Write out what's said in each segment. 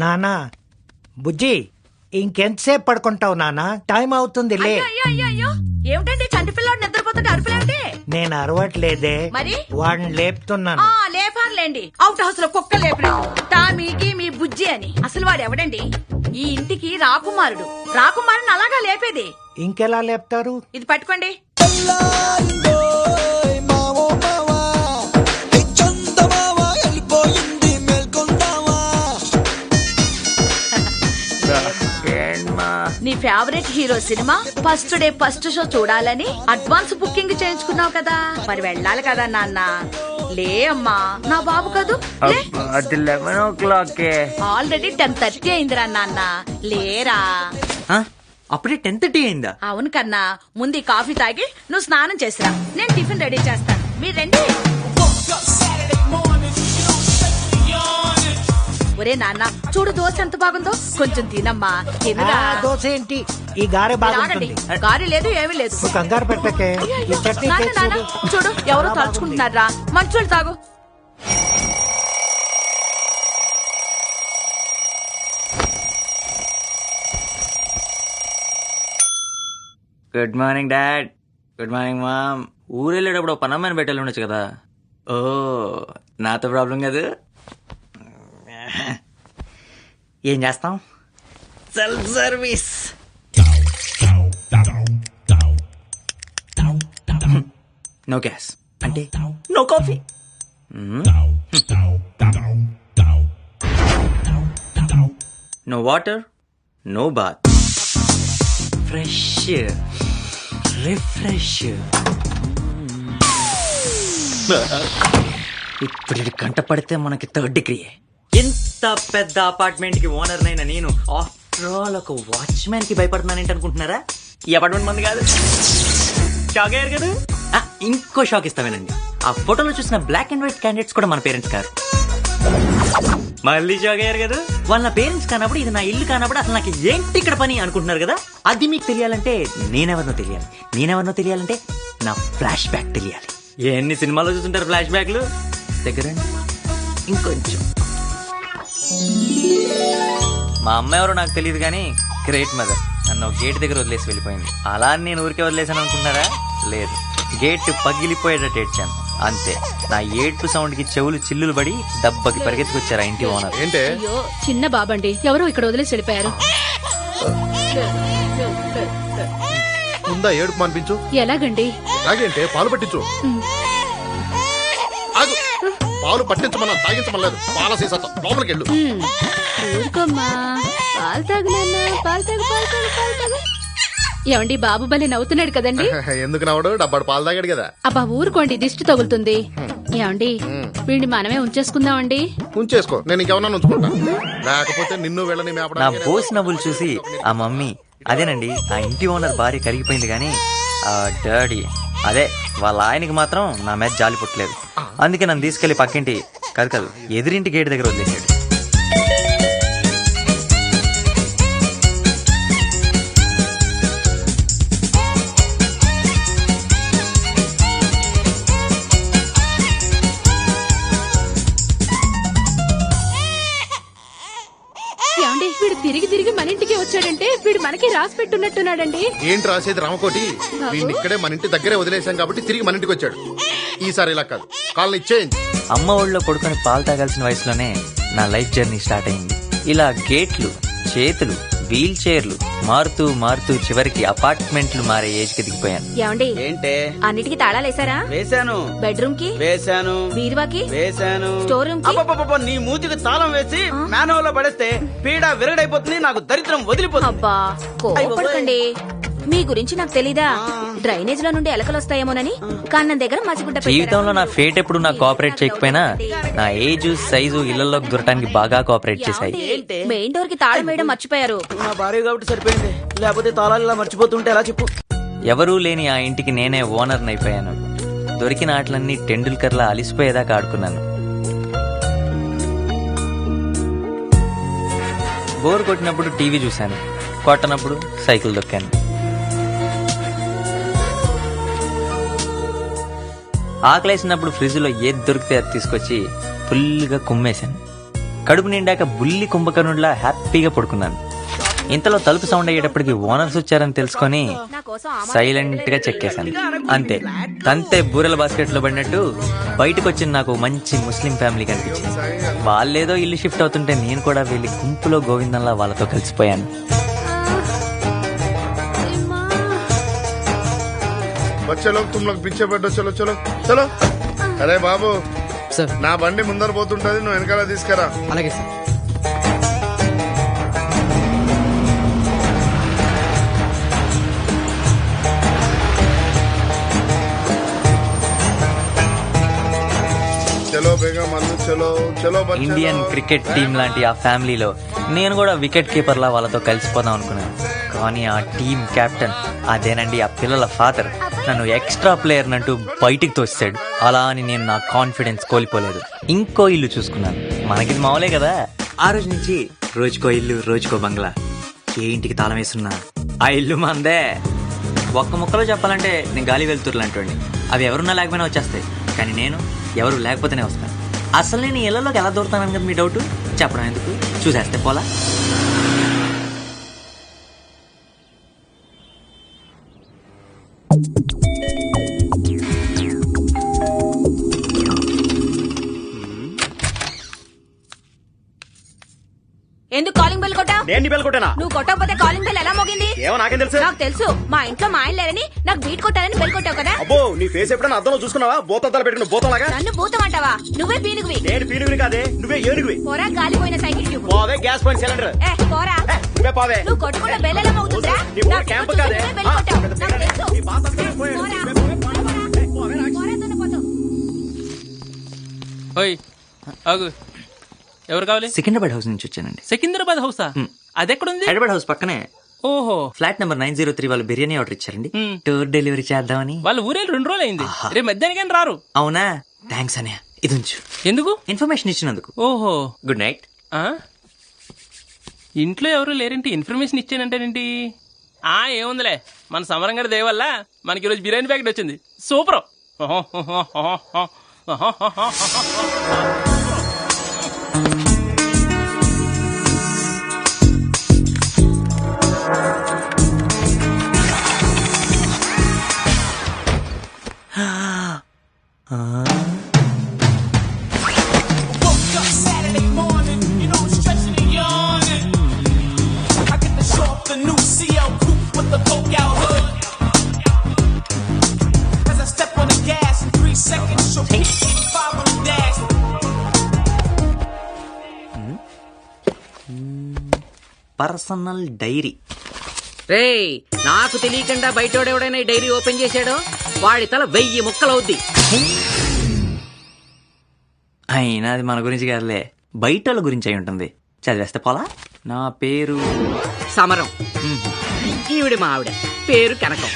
నానా బుజ్జి ఇంకెంతసేపు పడుకుంటావు నానా? టైం అవుతుంది లే. అయ్యో ఏమిటండి చంటి పిల్లాడు నిద్రపోతుంటే అరుపులేంటి? నేను అరవట్లేదే, మరి వాడిని లేపుతున్నాను. లేపారులేండి, అవుట్ హౌస్ లో కుక్క లేపినట్టు టామీకి మీ బుజ్జి అని. అసలు వాడు ఎవడండి? ఈ ఇంటికి రాకుమారుడు. రాకుమారుని అలాగా లేపేది. ఇంకెలా లేపుతారు? ఇది పట్టుకోండి. నీ favourite hero cinema first day first show చూడాలని అడ్వాన్స్ బుకింగ్ చేయించుకున్నావు కదా, మరి వెళ్ళాలి కదా నాన్న. లే అమ్మా, నా బాబు కదూ. అది 11 o'clock. ఆల్రెడీ 10:30 అయిందిరా నాన్న, లేరా. అప్పుడే 10:30 అయిందా? అవును కన్నా, ముందు ఈ కాఫీ తాగి నువ్వు స్నానం చేసిరా, నేను టిఫిన్ రెడీ చేస్తాను. మీరు రండి. ఒరే నాన్న, చూడు దోశ ఎంత బాగుందో, కొంచెం తినమ్మా. తినరా. దోశ ఏంటి, ఈ గారె బాగుంటుంది. గారి లేదు, ఏమీ లేదు. నువ్వు కంగారు పెట్టకే. ఈ చట్నీ నాన్న, చూడు ఎవరో తలుచుకుంటున్నారా. మంచోళ్ళు తాగు. Good morning dad. Good morning mom. ఊరెళ్ళేటప్పుడు పనమ్మని పెట్టాలి ఉండొచ్చు కదా. ఓ, నాతో ప్రాబ్లం కాదు. ఏం చేస్తాం, సెల్ఫ్ సర్వీస్. నో గ్యాస్ అంటే no coffee. No water, no bath. Fresh refresh. ఇప్పుడు ఇది కంట పడితే మనకి 3rd degree. ఇంత పెద్ద అపార్ట్మెంట్ కి ఓనర్ నైనా నేను ఆఫ్టర్ ఆల్ ఒక వాచ్మెన్ కి భయపడుతున్నానంటే అనుకుంటున్నారా? ఈ అపార్ట్మెంట్ మంది కాదు. షాక్ అయ్యారు కదా? ఇంకో షాక్ ఇస్తామేనండి. ఆ ఫోటోలో చూసిన బ్లాక్ అండ్ వైట్ క్యాండిడేట్స్ కూడా మన పేరెంట్స్ కాదు. మళ్ళీ షాక్ అయ్యారు కదా? వాళ్ళ పేరెంట్స్ కానప్పుడు, ఇది నా ఇల్లు కానప్పుడు అసలు నాకు ఏంటి ఇక్కడ పని అనుకుంటున్నారు కదా. అది మీకు తెలియాలంటే నేనెవరినో తెలియాలి. నేనెవరినో తెలియాలంటే నా ఫ్లాష్ బ్యాక్ తెలియాలి. ఎన్ని సినిమాలో చూస్తుంటారు ఫ్లాష్ బ్యాక్లు? దగ్గరండి ఇంకొంచెం. మా అమ్మ ఎవరో నాకు తెలియదు కానీ గ్రేట్ మదర్. నన్ను గేట్ దగ్గర వదిలేసి వెళ్ళిపోయింది. అలా నేను ఊరికే వదిలేసాను అనుకుంటున్నారా? లేదు, గేట్ పగిలిపోయేటట్టు ఏడ్చాను అంతే. నా ఏడ్పు సౌండ్ కి చెవులు చిల్లులు పడి దెబ్బకి పరిగెత్తుకొచ్చారు ఆ ఇంటి ఓనర్. ఏంటే? చిన్న బాబండి, ఎవరో ఇక్కడ వదిలేసి వెళ్ళిపోయారు. ఉందా ఏడుపు అనిపించు. ఎలాగండి? అలాగేంటే పాలు పట్టించు. పాలు పట్టించమన్నా, తాగించమలేదు. పాల సీసాతో లోపలికి వెళ్ళు. ఊరుకోమ్మా, పాలు తాగునన్నా, పాలు తాగు, పాలు తాగు, పాలు తాగు. ఏమండి బాబు భలే నవ్వుతున్నాడు కదండి. ఎందుకు నవ్వడు? డబ్బాడు పాలు తాగాడు కదా. అబ్బా ఊరుకోండి, దిష్టి తగులుతుంది. ఏమండి వీడిని మనమే ఉంచేసుకుందామండి. ఉంచేసుకో, నేను ఇంకెవరన్నా ఉంచుకుంటా. లేకపోతే నిన్ను వెళ్ళని నా మేపడానికి బోస్ నవ్వులు చూసి ఆ మమ్మీ అదేనండి ఆ ఇంటి ఓనర్ భార్య కరిగిపోయింది కానీ ఆ డాడీ అదే వాళ్ళ ఆయనకి మాత్రం నా మీద జాలి పుట్టలేదు. అందుకే నన్ను తీసుకెళ్లి పక్కింటి కాదు ఎదురింటి గేట్ దగ్గర వదిలేసాడు. ఏమండి వీడు తిరిగి తిరిగి మన ఇంటికి వచ్చాడంటే వీడు మనకి రాసి పెట్టున్నట్టున్నాడండి. ఏంటి రాసేది రామకోటి? వీడిని ఇక్కడే మన ఇంటి దగ్గరే వదిలేసాం కాబట్టి తిరిగి మన ఇంటికి వచ్చాడు. ఈసారి ఇలా కాదు, కాళ్ళని ఇచ్చేయండి. అమ్మ ఒళ్ళో పడుకొని పాలు తాగాల్సిన వయసులోనే నా లైఫ్ జర్నీ స్టార్ట్ అయింది. ఇలా గేట్లు, చేతులు, వీల్ చైర్లు మారుతూ మారుతూ చివరికి అపార్ట్మెంట్లు మారే ఏజ్ కి దిగిపోయాను. ఏమండి ఏంటే? అన్నిటికీ తాళాలేసారా? వేశాను. బెడ్రూమ్ కి వేశాను. బీరువాకి వేశాను. స్టోర్ రూమ్ కి అబ్బబ్బబ్బబ్బ, నీ మూతికి తాళం వేసి మ్యాన్హోల్ లో పడేస్తే పీడ విరగడైపోతుంది, నాకు దరిద్రం వదిలిపోతుంది. అబ్బా కోపడకండి. మీ గురించి నాకు తెలీదా? డ్రైనేజ్ లో నుండి ఎలకలు వస్తాయేమోనని కన్నం దగ్గర మసిగుడ్డ జీవితంలో నా ఫేట్ ఎప్పుడు నాకు కోఆపరేట్ చేయకపోయినా నా ఏజ్ సైజు ఇళ్లలోకి దూరటానికి బాగా కోఆపరేట్ చేశాయి. మెయిన్ డోర్ కి తాళం వేయడం మర్చిపోయారు. నా భార్య కాబట్టి సరిపోయింది, లేకపోతే తాళాలు ఇలా మర్చిపోతుంటే ఎలా చెప్పు. ఎవరూ లేని ఆ ఇంటికి నేనే ఓనర్ అయిపోయాను. దొరికిన ఆటలన్నీ టెండూల్కర్లా అలిసిపోయేదాకా ఆడుకున్నాను. బోర్ కొట్టినప్పుడు టీవీ చూశాను, కొట్టనప్పుడు సైకిల్ దొక్కాను. ఆకలేసినప్పుడు ఫ్రిడ్జ్ లో ఏది దొరికితే అది తీసుకొచ్చి ఫుల్గా కుమ్మేశాను. కడుపు నిండాక బుల్లి కుంభకర్ణుడిలా హ్యాపీగా పడుకున్నాను. ఇంతలో తలుపు సౌండ్ అయ్యేటప్పటికి ఓనర్స్ వచ్చారని తెలుసుకొని సైలెంట్ గా చెక్కేశాను. అంతే, తంతే బూరెల బాస్కెట్ లో పడినట్టు బయటకు వచ్చిన నాకు మంచి ముస్లిం ఫ్యామిలీ కనిపించింది. వాళ్ళేదో ఇల్లు షిఫ్ట్ అవుతుంటే నేను కూడా వెళ్ళి గుంపులో గోవిందంలా వాళ్ళతో కలిసిపోయాను. बच्चे लोग तुम लोग पीछे बैठो, चलो चलो चलो. అరే బాబు సార్, నా బండి ముందర పోతుంటది, నువ్వు వెనకాల తీసుకురా. అలాగే సార్. చలో బేగా మల్లు, చలో చలో బచ్చలో. ఇండియన్ క్రికెట్ టీం లాంటి ఆ ఫ్యామిలీలో నేను కూడా వికెట్ కీపర్ లా వాళ్ళతో కలిసిపోదాం అనుకున్నాను. కానీ ఆ టీం కెప్టెన్ అదేనండి ఆ పిల్లల ఫాదర్ నన్ను ఎక్స్ట్రా ప్లేయర్ నంటూ బయటికి తోస్తాడు. అలా అని నేను నా కాన్ఫిడెన్స్ కోల్పోలేదు. ఇంకో ఇల్లు చూసుకున్నాను. మనకిది మామూలే కదా. ఆ రోజు నుంచి రోజుకో ఇల్లు రోజుకో బంగ్లా. ఏ ఇంటికి తాళం వేస్తున్నా ఆ ఇల్లు మందే. ఒక్క ముక్కలో చెప్పాలంటే నేను గాలి వెళ్తుర్లు అంటండి. అవి ఎవరున్నా లేకపోయినా వచ్చేస్తాయి, కానీ నేను ఎవరు లేకపోతేనే వస్తాను. అసలు నేను ఇళ్లలోకి ఎలా దూరుతానని కదా మీ డౌట్. చెప్పడం ఎందుకు, చూసేస్తే పోలా. ఎందుకు కాలింగ్ బెల్ కొట్టావు? నేను బెల్ కొట్టానా? నువ్వు కొట్టకపోతే కాలింగ్ బెల్ ఎలా మోగింది? ఏమో నాకేం తెలుసు. నాకు తెలుసు, మా ఇంట్లో మా ఆయన లేరని నాకు బీట్ కొట్టాలని బెల్ కొట్టావు కదా. అబ్బో, నీ ఫేస్ ఎప్పుడైనా అద్దంలో చూసుకున్నావా? బోతద్దాలు పెట్టిన బోతంలాగా. నన్ను భూతం అంటావా? నువ్వే పీనుగువి. నేను పీనుగుని కాదే, నువ్వే ఏనుగువి. పోరా గాలిపోయిన సైకిల్ ట్యూబ్. పోవే గ్యాస్ పాయింట్ సిలిండర్. పోరా. నువ్వే పోవే. నువ్వు కొట్టుకుంటే బెల్ ఎలా మోగుతుందిరా? నీ ఊరు క్యాంప్ కాదే. బెల్ కొట్టావు, నాకు తెలుసు. నీ బాస్ అసలు పోయాడు. పోరా. పోరా, దున్నపోతు. ఓయ్ ఆగు, ఎవరు కావాలి? సికింద్రాబాద్ హౌస్ నుంచి వచ్చానండి. సికింద్రాబాద్ హౌసా? అదెక్కడుంది? హైదరాబాద్ హౌస్ పక్కనే. ఓహో, ఫ్లాట్ నెంబర్ 903. వాళ్ళు బిర్యానీ ఆర్డర్ ఇచ్చారండి. మ్. టూర్ డెలివరీ చేద్దామని. వాళ్ళ ఊరే 2 రోజులు అయింది. రేపు మధ్యాహ్నం రారు. అవునా, థ్యాంక్స్ అన్నయ్య. ఇది ఉంచు, ఎందుకు? ఇన్ఫర్మేషన్ ఇచ్చినందుకు. ఓహో, గుడ్ నైట్. ఆ? ఇంట్లో ఎవరు లేరేంటి? ఇన్ఫర్మేషన్ ఇచ్చానంటేనేంటి? ఏముందిలే, మన సమరం గారి దయ వల్ల మనకి ఈరోజు బిర్యానీ ప్యాకెట్ వచ్చింది. సూపర్. Personal diary. రేయ్, నాకు తెలియకుండా బయటోడెవడైనా ఈ డైరీ ఓపెన్ చేశాడో వాడి తల 1000 ముక్కలవుద్ది. అయినా అది మన గురించి కాదులే, బయట వాళ్ళ గురించి అయి ఉంటుంది. చదివేస్తే పోలా. నా పేరు సమరం. ఈవిడ మా ఆవిడ పేరు కనకం.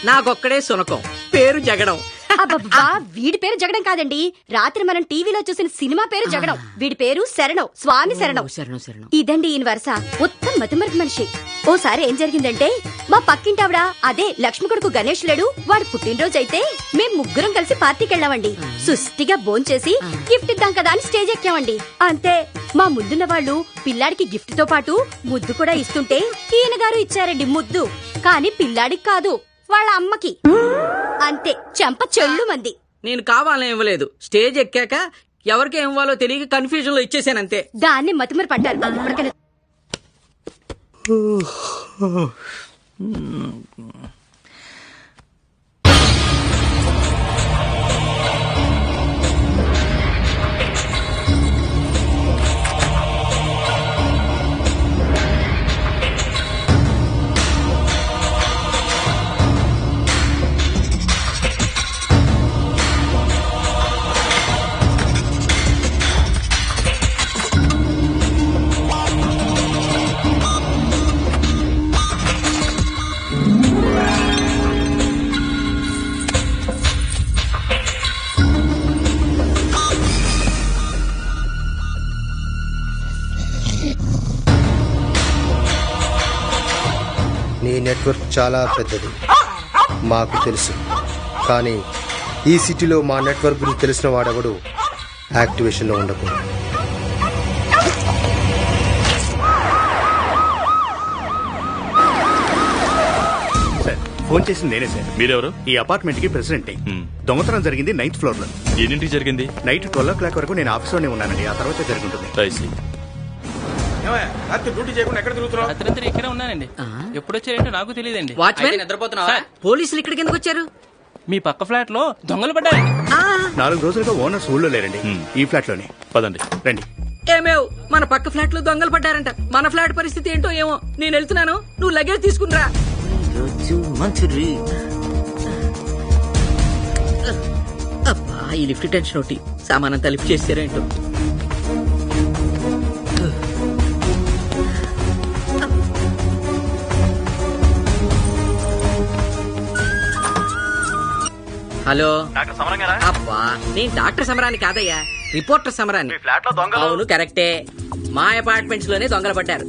నాకొక్కడే సునకం పేరు జగడం. అబ్బబ్బా, వీడి పేరు జగడం కాదండి, రాత్రి మనం టీవీలో చూసిన సినిమా పేరు జగడం. వీడి పేరు శరణం, స్వామి శరణం. శరణం శరణం. ఇదండి ఈయన వరుస. మొత్తం మతిమరుపు మనిషి. ఓసారి ఏం జరిగిందంటే, మా పక్కింటావిడ, అదే లక్ష్మి కొడుకు గణేష్ లేడు, వాడు పుట్టినరోజు అయితే మేం ముగ్గురం కలిసి పార్టీకి వెళ్ళామండి. సుష్టిగా భోంచేసి గిఫ్ట్ ఇద్దాం కదా అని స్టేజ్ ఎక్కామండి. అంతే, మా ముందున్న వాళ్ళు పిల్లాడికి గిఫ్ట్ తో పాటు ముద్దు కూడా ఇస్తుంటే ఈయన గారు ఇచ్చారండి ముద్దు. కానీ పిల్లాడికి కాదు, వాళ్ళ అమ్మకి. అంతే, చెంప చెల్లు మంది. నేను కావాలని ఇవ్వలేదు, స్టేజ్ ఎక్కాక ఎవరికి ఏం ఇవ్వాలో తెలియక కన్ఫ్యూజన్ లో ఇచ్చేసానంతే. దాన్ని మతిమరు పడ్డారు. ఇప్పటికైనా నీ నెట్వర్క్ చాలా పెద్దది, మాకు తెలుసు. కానీ ఈ సిటీలో మా నెట్వర్క్ గురించి తెలిసిన వాడెవడు యాక్టివేషన్ లో ఉండకూడదు. ఫోన్ చేసింది నేనే సార్. మీరెవరు? ఈ అపార్ట్మెంట్ కి ప్రెసిడెంట్. దొంగతనం జరిగింది 9th ఫ్లోర్ లో. ఎన్నింటికి జరిగింది? నైట్ 12 o'clock వరకు నేను ఆఫీస్ లోనే ఉన్నానండి. ఆ తర్వాత జరుగుతుంది. డ్యూటీ చేయకుండా ఎక్కడ తిరుగుతున్నావు? రాత్రి ఇక్కడే ఉన్నానండి. ఎప్పుడు వచ్చారేంటో నాకు తెలియదండి. వాచ్మెన్ నిద్రపోతున్నావా? పోలీసులు ఇక్కడికి ఎందుకు వచ్చారు? మీ పక్క ఫ్లాట్ లో దొంగలు పడ్డారండి. 4 రోజులుగా ఓనర్స్ ఊళ్ళో లేరండి. ఈ ఫ్లాట్ లోనే. పదండి. రండి. ఏమేవ్, మన పక్క ఫ్లాట్ లో దొంగలు పడ్డారంట. మన ఫ్లాట్ పరిస్థితి ఏంటో ఏమో. నేను వెళ్తున్నాను, నువ్వు లగేజ్ తీసుకునిరా. అబ్బా, ఈ లిఫ్ట్ టెన్షన్ ఒకటి. సామానంతా లిఫ్ట్ చేస్తారేంటో. హలో, అబ్బా, నేను డాక్టర్ సమరాన్ని కాదయ్యా, రిపోర్టర్ సమరాన్ని. అవును, కరెక్టే. మా అపార్ట్మెంట్స్ లోనే దొంగలు పడ్డారు.